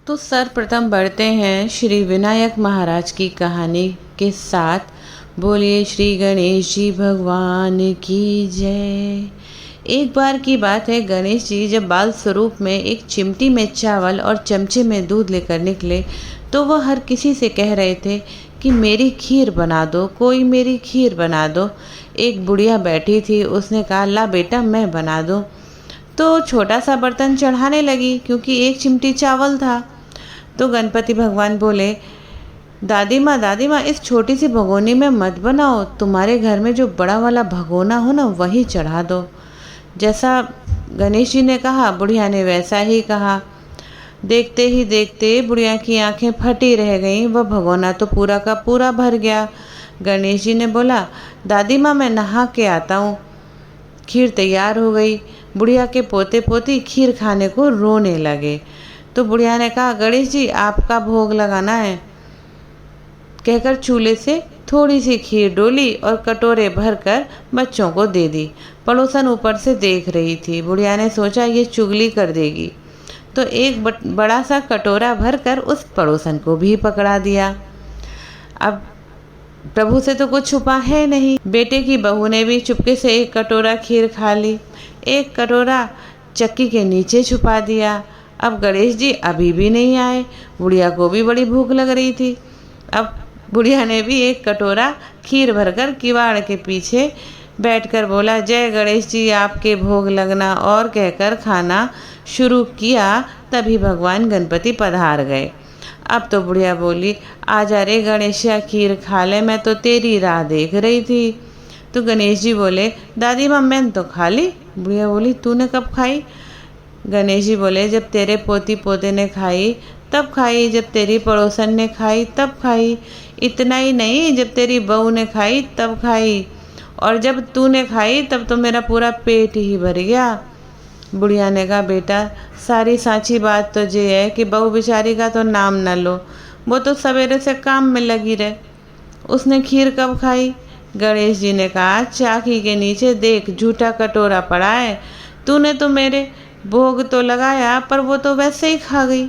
तो सर्वप्रथम बढ़ते हैं श्री विनायक महाराज की कहानी के साथ। बोलिए श्री गणेश जी भगवान की जय। एक बार की बात है, गणेश जी जब बाल स्वरूप में एक चिमटी में चावल और चमचे में दूध लेकर निकले तो वह हर किसी से कह रहे थे कि मेरी खीर बना दो, कोई मेरी खीर बना दो। एक बुढ़िया बैठी थी, उसने कहा ला बेटा मैं बना दूं। तो छोटा सा बर्तन चढ़ाने लगी क्योंकि एक चिमटी चावल था। तो गणपति भगवान बोले दादी माँ इस छोटी सी भगोनी में मत बनाओ, तुम्हारे घर में जो बड़ा वाला भगोना हो ना वही चढ़ा दो। जैसा गणेश जी ने कहा बुढ़िया ने वैसा ही कहा। देखते ही देखते बुढ़िया की आंखें फटी रह गईं, वह भगोना तो पूरा का पूरा भर गया। गणेश जी ने बोला दादी माँ मैं नहा के आता हूँ। खीर तैयार हो गई। बुढ़िया के पोते पोती खीर खाने को रोने लगे। तो बुढ़िया ने कहा गणेश जी आपका भोग लगाना है, कहकर चूल्हे से थोड़ी सी खीर डोली और कटोरे भरकर बच्चों को दे दी। पड़ोसन ऊपर से देख रही थी। बुढ़िया ने सोचा ये चुगली कर देगी, तो एक बड़ा सा कटोरा भरकर उस पड़ोसन को भी पकड़ा दिया। अब प्रभु से तो कुछ छुपा है नहीं। बेटे की बहू ने भी चुपके से एक कटोरा खीर खा ली, एक कटोरा चक्की के नीचे छुपा दिया। अब गणेश जी अभी भी नहीं आए। बुढ़िया को भी बड़ी भूख लग रही थी। अब बुढ़िया ने भी एक कटोरा खीर भरकर किवाड़ के पीछे बैठकर बोला जय गणेश जी आपके भोग लगना, और कहकर खाना शुरू किया। तभी भगवान गणपति पधार गए। अब तो बुढ़िया बोली आजा रे गणेशिया खीर खा ले, मैं तो तेरी राह देख रही थी। तो गणेश जी बोले दादी माँ मैंने तो खा ली। बुढ़िया बोली तूने कब खाई? गणेश जी बोले जब तेरे पोती पोते ने खाई तब खाई, जब तेरी पड़ोसन ने खाई तब खाई, इतना ही नहीं जब तेरी बहू ने खाई तब खाई, और जब तूने खाई तब तो मेरा पूरा पेट ही भर गया। बुढ़िया ने कहा बेटा सारी सांची बात तो ये है कि बहू बेचारी का तो नाम न लो, वो तो सवेरे से काम में लगी रहे, उसने खीर कब खाई? गणेश जी ने कहा चाकी के नीचे देख झूठा कटोरा पड़ा है, तूने तो मेरे भोग तो लगाया पर वो तो वैसे ही खा गई।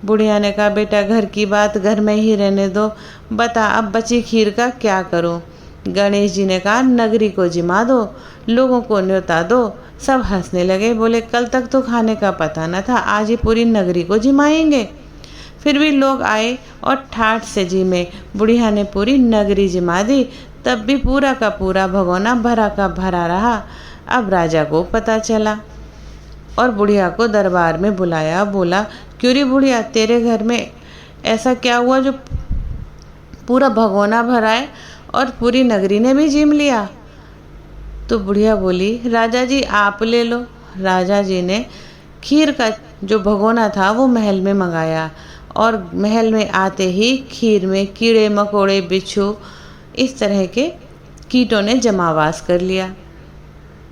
बुढ़िया ने कहा बेटा घर की बात घर में ही रहने दो, बता अब बची खीर का क्या करूं? गणेश जी ने कहा नगरी को जिमा दो, लोगों को न्योता दो। सब हंसने लगे, बोले कल तक तो खाने का पता न था, आज ही पूरी नगरी को जिमाएंगे। फिर भी लोग आए और ठाठ से जिमे। बुढ़िया ने पूरी नगरी जिमा दी, तब भी पूरा का पूरा भगोना भरा का भरा रहा। अब राजा को पता चला और बुढ़िया को दरबार में बुलाया। बोला क्यों रे बुढ़िया तेरे घर में ऐसा क्या हुआ जो पूरा भगोना भरा है और पूरी नगरी ने भी जिम लिया? तो बुढ़िया बोली राजा जी आप ले लो। राजा जी ने खीर का जो भगोना था वो महल में मंगाया, और महल में आते ही खीर में कीड़े मकोड़े बिच्छू इस तरह के कीटों ने जमावास कर लिया।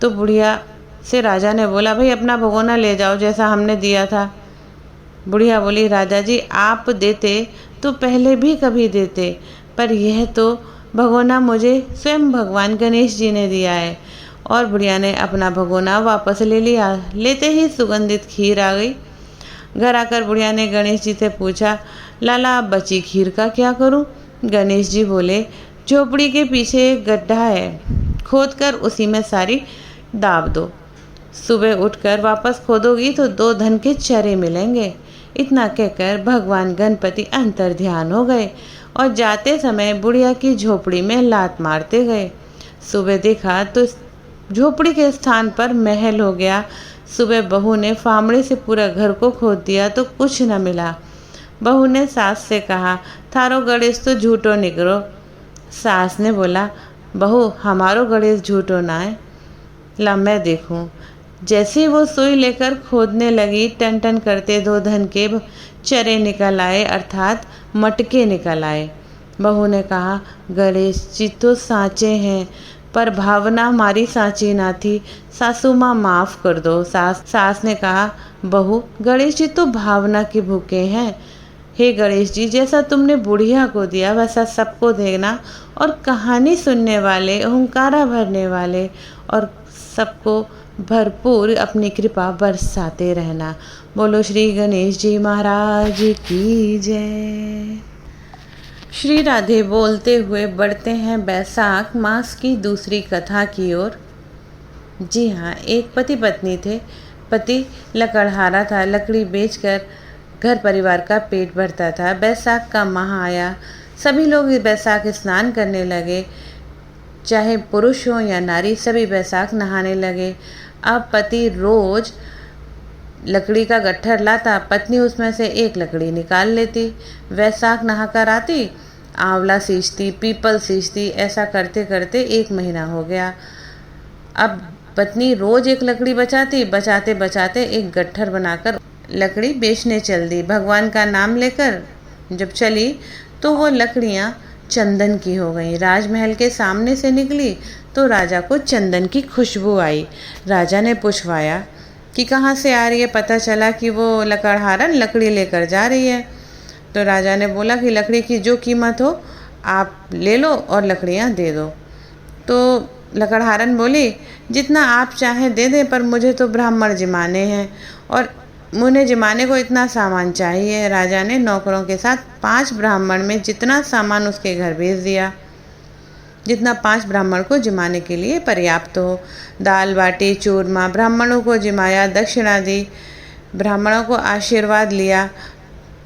तो बुढ़िया से राजा ने बोला भाई अपना भगोना ले जाओ जैसा हमने दिया था। बुढ़िया बोली राजा जी आप देते तो पहले भी कभी देते, पर यह तो भगोना मुझे स्वयं भगवान गणेश जी ने दिया है। और बुढ़िया ने अपना भगोना वापस ले लिया। लेते ही सुगंधित खीर आ गई। घर आकर बुढ़िया ने गणेश जी से पूछा लाला अब बची खीर का क्या करूं? गणेश जी बोले झोपड़ी के पीछे एक गड्ढा है, खोद कर उसी में सारी दाब दो, सुबह उठकर वापस खोदोगी तो 2 धन के चरे मिलेंगे। इतना कहकर भगवान गणपति अंतर ध्यान हो गए और जाते समय बुढ़िया की झोपड़ी में लात मारते गए। सुबह देखा तो झोपड़ी के स्थान पर महल हो गया। सुबह बहू ने फावड़े से पूरा घर को खोद दिया तो कुछ न मिला। बहू ने सास से कहा थारो गणेश तो झूठो निकलो। सास ने बोला बहू हमारो गणेश झूठो ना है, ला मैं देखूं। जैसे ही वो सुई लेकर खोदने लगी टन टन करते 2 धन के चरे निकल आए, अर्थात मटके निकल आए। बहू ने कहा गणेश जी तो साँचे हैं, पर भावना हमारी साँची ना थी, सासू माँ माफ़ कर दो। सास ने कहा बहू गणेश जी तो भावना के भूखे हैं, हे गणेश जी जैसा तुमने बुढ़िया को दिया वैसा सबको देना, और कहानी सुनने वाले ओंकारा भरने वाले और सबको भरपूर अपनी कृपा बरसाते रहना। बोलो श्री गणेश जी महाराज की जय। श्री राधे बोलते हुए बढ़ते हैं बैसाख मास की दूसरी कथा की ओर। जी हाँ, एक पति पत्नी थे। पति लकड़हारा था, लकड़ी बेचकर घर परिवार का पेट भरता था। बैसाख का माह आया, सभी लोग बैसाख स्नान करने लगे, चाहे पुरुष हो या नारी, सभी बैसाख नहाने लगे। अब पति रोज लकड़ी का गट्ठर लाता, पत्नी उसमें से एक लकड़ी निकाल लेती। बैसाख नहाकर आती, आंवला सींचती, पीपल सींचती, ऐसा करते करते 1 महीना हो गया। अब पत्नी रोज एक लकड़ी बचाती, बचाते बचाते एक गट्ठर बनाकर लकड़ी बेचने चल दी। भगवान का नाम लेकर जब चली तो वो लकड़ियाँ चंदन की हो गई। राजमहल के सामने से निकली तो राजा को चंदन की खुशबू आई। राजा ने पूछवाया कि कहाँ से आ रही है। पता चला कि वो लकड़हारन लकड़ी लेकर जा रही है। तो राजा ने बोला कि लकड़ी की जो कीमत हो आप ले लो और लकड़ियाँ दे दो। तो लकड़हारन बोली, जितना आप चाहें दे दें, पर मुझे तो ब्राह्मण जिमाने हैं और मुझे जिमाने को इतना सामान चाहिए। राजा ने नौकरों के साथ 5 ब्राह्मण में जितना सामान उसके घर भेज दिया, जितना 5 ब्राह्मण को जिमाने के लिए पर्याप्त हो। दाल बाटी चूरमा ब्राह्मणों को जिमाया, दक्षिणा दी, ब्राह्मणों को आशीर्वाद लिया।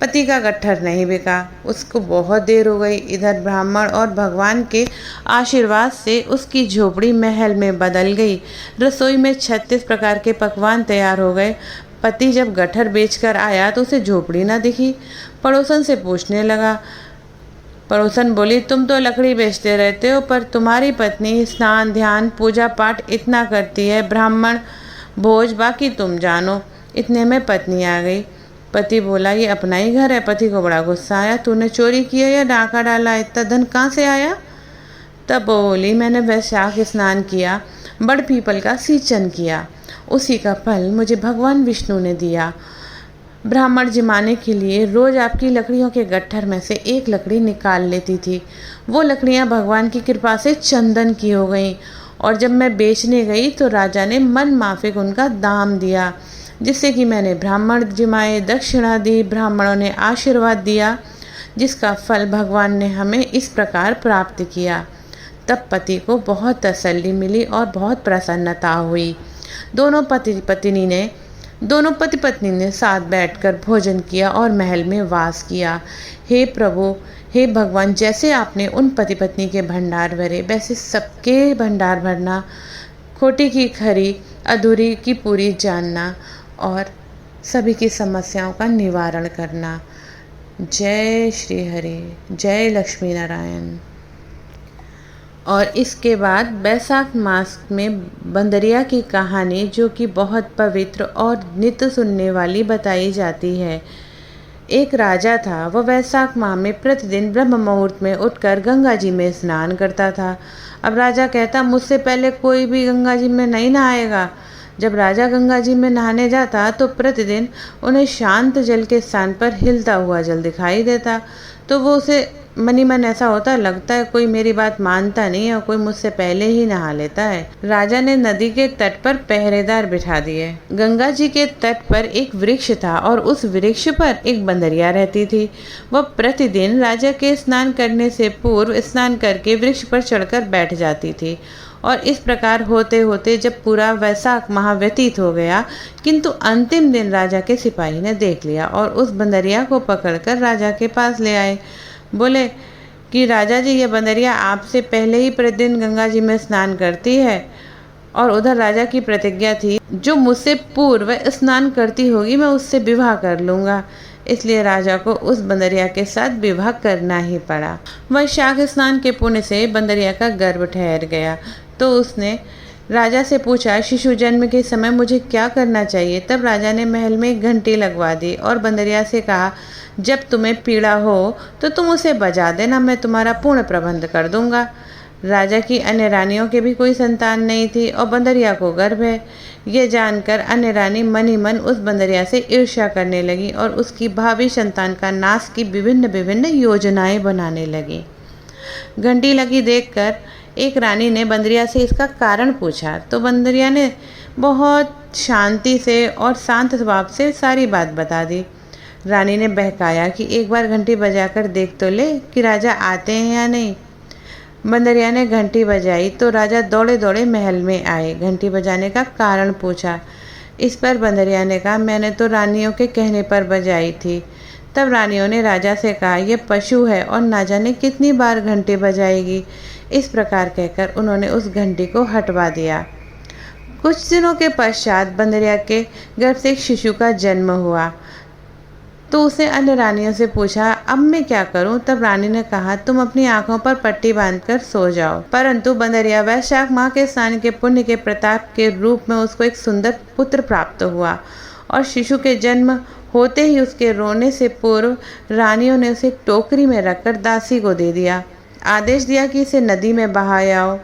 पति का गट्ठर नहीं बिका, उसको बहुत देर हो गई। इधर ब्राह्मण और भगवान के आशीर्वाद से उसकी झोपड़ी महल में बदल गई। रसोई में 36 प्रकार के पकवान तैयार हो गए। पति जब गट्ठर बेचकर आया तो उसे झोपड़ी ना दिखी। पड़ोसन से पूछने लगा। पड़ोसन बोली, तुम तो लकड़ी बेचते रहते हो, पर तुम्हारी पत्नी स्नान ध्यान पूजा पाठ इतना करती है, ब्राह्मण भोज बाकी तुम जानो। इतने में पत्नी आ गई। पति बोला, ये अपना ही घर है। पति को बड़ा गुस्सा आया, तूने चोरी किया या डाका डाला, इतना धन कहाँ से आया? तब बोली, मैंने बैसाख स्नान किया, बड़ पीपल का सींचन किया, उसी का फल मुझे भगवान विष्णु ने दिया। ब्राह्मण जिमाने के लिए रोज आपकी लकड़ियों के गट्ठर में से एक लकड़ी निकाल लेती थी। वो लकड़ियाँ भगवान की कृपा से चंदन की हो गईं और जब मैं बेचने गई तो राजा ने मन माफिक उनका दाम दिया, जिससे कि मैंने ब्राह्मण जिमाए, दक्षिणा दी, ब्राह्मणों ने आशीर्वाद दिया, जिसका फल भगवान ने हमें इस प्रकार प्राप्त किया। तब पति को बहुत तसल्ली मिली और बहुत प्रसन्नता हुई। दोनों पति पत्नी ने साथ बैठकर भोजन किया और महल में वास किया। हे प्रभु, हे भगवान, जैसे आपने उन पति पत्नी के भंडार भरे, वैसे सबके भंडार भरना, खोटी की खरी, अधूरी की पूरी जानना और सभी की समस्याओं का निवारण करना। जय श्री हरि, जय लक्ष्मी नारायण। और इसके बाद बैसाख मास में बंदरिया की कहानी, जो कि बहुत पवित्र और नित्य सुनने वाली बताई जाती है। एक राजा था, वह बैसाख माह में प्रतिदिन ब्रह्म मुहूर्त में उठकर गंगा जी में स्नान करता था। अब राजा कहता, मुझसे पहले कोई भी गंगा जी में नहीं नहाएगा। जब राजा गंगा जी में नहाने जाता तो प्रतिदिन उन्हें शांत जल के स्थान पर हिलता हुआ जल दिखाई देता। तो वो उसे मनी मन ऐसा होता, लगता है कोई मेरी बात मानता नहीं है और कोई मुझसे पहले ही नहा लेता है। राजा ने नदी के तट पर पहरेदार बिठा दिए। गंगा जी के तट पर एक वृक्ष था और उस वृक्ष पर एक बंदरिया रहती थी। वह प्रतिदिन राजा के स्नान करने से पूर्व स्नान करके वृक्ष पर चढ़कर बैठ जाती थी। और इस प्रकार होते होते जब पूरा वैसाख माह व्यतीत हो गया, किंतु अंतिम दिन राजा के सिपाही ने देख लिया और उस बंदरिया को पकड़कर राजा के पास ले आए। बोले कि राजा जी, ये बंदरिया आपसे पहले ही प्रतिदिन गंगा जी में स्नान करती है और उधर राजा की प्रतिज्ञा थी, जो मुझसे पूर्व स्नान करती होगी मैं उससे विवाह कर लूँगा। इसलिए राजा को उस बंदरिया के साथ विवाह करना ही पड़ा। वैशाख स्नान के पुण्य से बंदरिया का गर्भ ठहर गया। तो उसने राजा से पूछा, शिशु जन्म के समय मुझे क्या करना चाहिए? तब राजा ने महल में एक घंटी लगवा दी और बंदरिया से कहा, जब तुम्हें पीड़ा हो तो तुम उसे बजा देना, मैं तुम्हारा पूर्ण प्रबंध कर दूंगा। राजा की अन्य रानियों के भी कोई संतान नहीं थी और बंदरिया को गर्भ है। ये जानकर अन्य रानी मन ही मन उस बंदरिया से ईर्ष्या करने लगी और उसकी भावी संतान का नाश की विभिन्न विभिन्न योजनाएं बनाने लगी। घंटी लगी देखकर एक रानी ने बंदरिया से इसका कारण पूछा, तो बंदरिया ने बहुत शांति से और शांत स्वभाव से सारी बात बता दी। रानी ने बहकाया कि एक बार घंटी बजाकर देख तो ले कि राजा आते हैं या नहीं। बंदरिया ने घंटी बजाई तो राजा दौड़े दौड़े महल में आए। घंटी बजाने का कारण पूछा। इस पर बंदरिया ने कहा, मैंने तो रानियों के कहने पर बजाई थी। तब रानियों ने राजा से कहा, यह पशु है और ना जाने कितनी बार घंटी बजाएगी। इस प्रकार कहकर उन्होंने उस घंटी को हटवा दिया। कुछ दिनों के पश्चात बंदरिया के गर्भ से एक शिशु का जन्म हुआ तो उसने अन्य रानियों से पूछा, अब मैं क्या करूं? तब रानी ने कहा, तुम अपनी आंखों पर पट्टी बांधकर सो जाओ। परंतु बंदरिया वैशाख माह के स्नान के पुण्य के प्रताप के रूप में उसको एक सुंदर पुत्र प्राप्त हुआ और शिशु के जन्म होते ही उसके रोने से पूर्व रानियों ने उसे एक टोकरी में रखकर दासी को दे दिया। आदेश दिया कि इसे नदी में बहाओ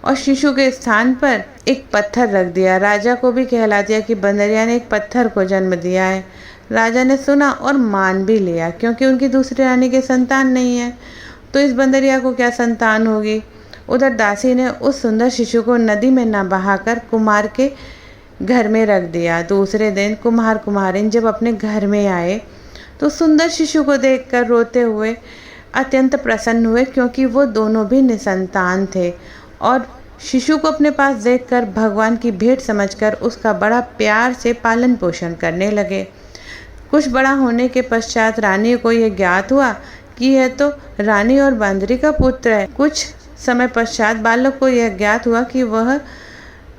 और शिशु के स्थान पर एक पत्थर रख दिया। राजा को भी कहला दिया कि बंदरिया ने एक पत्थर को जन्म दिया है। राजा ने सुना और मान भी लिया, क्योंकि उनकी दूसरी रानी के संतान नहीं है तो इस बंदरिया को क्या संतान होगी। उधर दासी ने उस सुंदर शिशु को नदी में न बहाकर कुम्हार के घर में रख दिया। दूसरे दिन कुम्हार कुम्हारिन जब अपने घर में आए तो सुंदर शिशु को देखकर रोते हुए अत्यंत प्रसन्न हुए, क्योंकि वो दोनों भी निसंतान थे और शिशु को अपने पास देखकर भगवान की भेंट समझकर उसका बड़ा प्यार से पालन पोषण करने लगे। कुछ बड़ा होने के पश्चात रानी को यह ज्ञात हुआ कि यह तो रानी और बांदरी का पुत्र है। कुछ समय पश्चात बालक को यह ज्ञात हुआ कि वह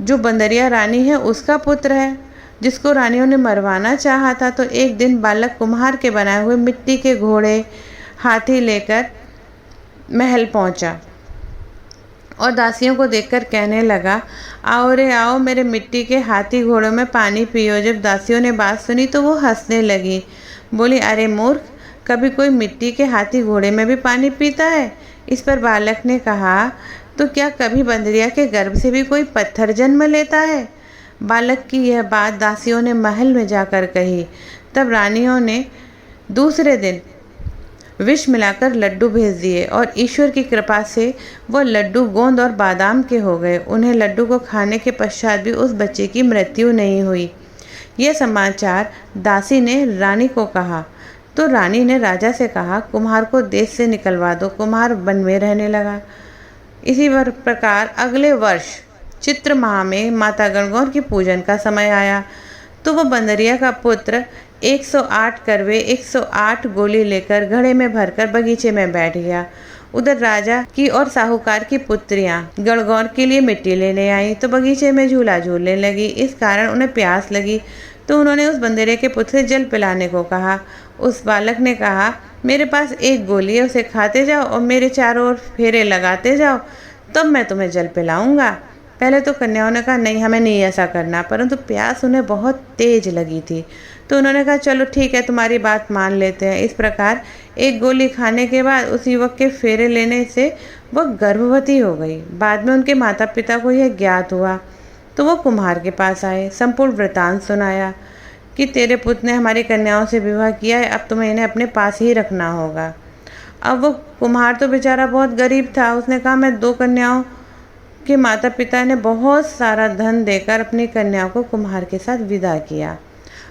जो बंदरिया रानी है उसका पुत्र है, जिसको रानियों ने मरवाना चाहा था। तो एक दिन बालक कुम्हार के बनाए हुए मिट्टी के घोड़े हाथी लेकर महल पहुंचा और दासियों को देखकर कहने लगा, आओ रे आओ, मेरे मिट्टी के हाथी घोड़ों में पानी पियो। जब दासियों ने बात सुनी तो वो हंसने लगी। बोली, अरे मूर्ख, कभी कोई मिट्टी के हाथी घोड़े में भी पानी पीता है? इस पर बालक ने कहा, तो क्या कभी बंदरिया के गर्भ से भी कोई पत्थर जन्म लेता है? बालक की यह बात दासियों ने महल में जाकर कही। तब रानियों ने दूसरे दिन विष मिलाकर लड्डू भेज दिए और ईश्वर की कृपा से वह लड्डू गोंद और बादाम के हो गए। उन्हें लड्डू को खाने के पश्चात भी उस बच्चे की मृत्यु नहीं हुई। यह समाचार दासी ने रानी को कहा तो रानी ने राजा से कहा, कुम्हार को देश से निकलवा दो। कुम्हार वन में रहने लगा। इसी प्रकार अगले वर्ष चित्र माह में माता गणगौर की पूजन का समय आया तो वह बंदरिया का पुत्र 108 करवे 108 गोली लेकर घड़े में भरकर बगीचे में बैठ गया। उधर राजा की और साहूकार की पुत्रियां गणगौर के लिए मिट्टी लेने आई तो बगीचे में झूला झूलने लगी। इस कारण उन्हें प्यास लगी तो उन्होंने उस बंदरिया के पुत्र से जल पिलाने को कहा। उस बालक ने कहा, मेरे पास एक गोली है, उसे खाते जाओ और मेरे चारों ओर फेरे लगाते जाओ, तब मैं तुम्हें जल पिलाऊंगा। पहले तो कन्याओं ने कहा, नहीं, हमें नहीं ऐसा करना, परंतु प्यास उन्हें बहुत तेज लगी थी तो उन्होंने कहा, चलो ठीक है, तुम्हारी बात मान लेते हैं। इस प्रकार एक गोली खाने के बाद उस युवक के फेरे लेने से वह गर्भवती हो गई। बाद में उनके माता पिता को यह ज्ञात हुआ तो वो कुम्हार के पास आए, संपूर्ण वृतांत सुनाया कि तेरे पुत्र ने हमारी कन्याओं से विवाह किया है, अब तुम्हें इन्हें अपने पास ही रखना होगा। अब वो कुम्हार तो बेचारा बहुत गरीब था। उसने कहा, मैं 2 कन्याओं के माता पिता ने बहुत सारा धन देकर अपनी कन्याओं को कुम्हार के साथ विदा किया।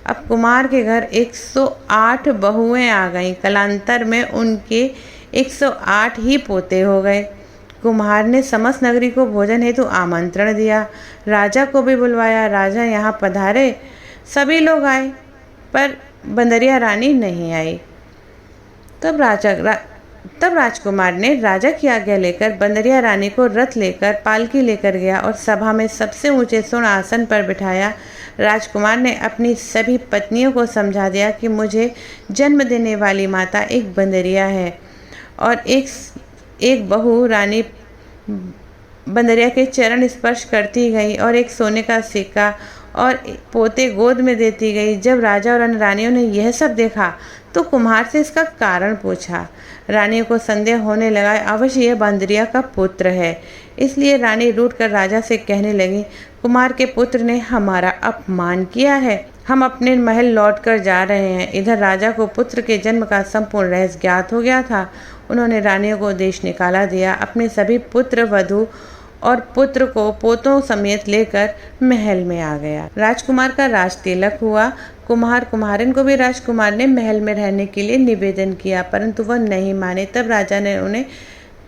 अब कुम्हार के घर 108 बहुएं आ गईं। कालांतर में उनके 108 ही पोते हो गए। कुम्हार ने समस्त नगरी को भोजन हेतु आमंत्रण दिया। राजा को भी बुलवाया। राजा यहाँ पधारे, सभी लोग आए, पर बंदरिया रानी नहीं आई। तब राजकुमार ने राजा की आज्ञा लेकर बंदरिया रानी को रथ लेकर पालकी लेकर गया और सभा में सबसे ऊंचे स्वर्ण आसन पर बिठाया। राजकुमार ने अपनी सभी पत्नियों को समझा दिया कि मुझे जन्म देने वाली माता एक बंदरिया है और एक बहू रानी बंदरिया के चरण स्पर्श करती गई और एक सोने का सिक्का और पोते गोद में देती गई। जब राजा और अन्य रानियों ने यह सब देखा तो कुम्हार से इसका कारण पूछा। रानियों को संदेह होने लगा, अवश्य यह बंदरिया का पुत्र है। इसलिए रानी रूठ कर राजा से कहने लगी, कुमार के पुत्र ने हमारा अपमान किया है, हम अपने महल लौट कर जा रहे हैं। इधर राजा को पुत्र के जन्म का संपूर्ण रहस्य ज्ञात हो गया था। उन्होंने रानियों को देश निकाला दिया, अपने सभी पुत्र वधू और पुत्र को पोतों समेत लेकर महल में आ गया। राजकुमार का राज तिलक हुआ। कुम्हार कुम्हारिन को भी राजकुमार ने महल में रहने के लिए निवेदन किया, परंतु वह नहीं माने। तब राजा ने उन्हें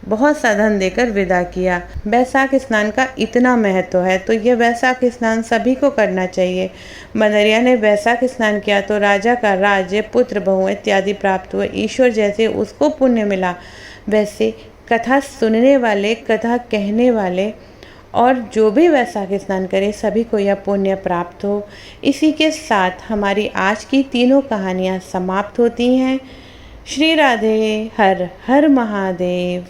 बहुत सा धन देकर विदा किया। वैशाख स्नान का इतना महत्व है तो यह वैशाख स्नान सभी को करना चाहिए। बंदरिया ने वैशाख स्नान किया तो राजा का राज्य, पुत्र, बहु इत्यादि प्राप्त हुए। ईश्वर जैसे उसको पुण्य मिला, वैसे कथा सुनने वाले, कथा कहने वाले और जो भी वैशाख स्नान करे सभी को यह पुण्य प्राप्त हो। इसी के साथ हमारी आज की तीनों कहानियाँ समाप्त होती हैं। श्री राधे। हर हर महादेव।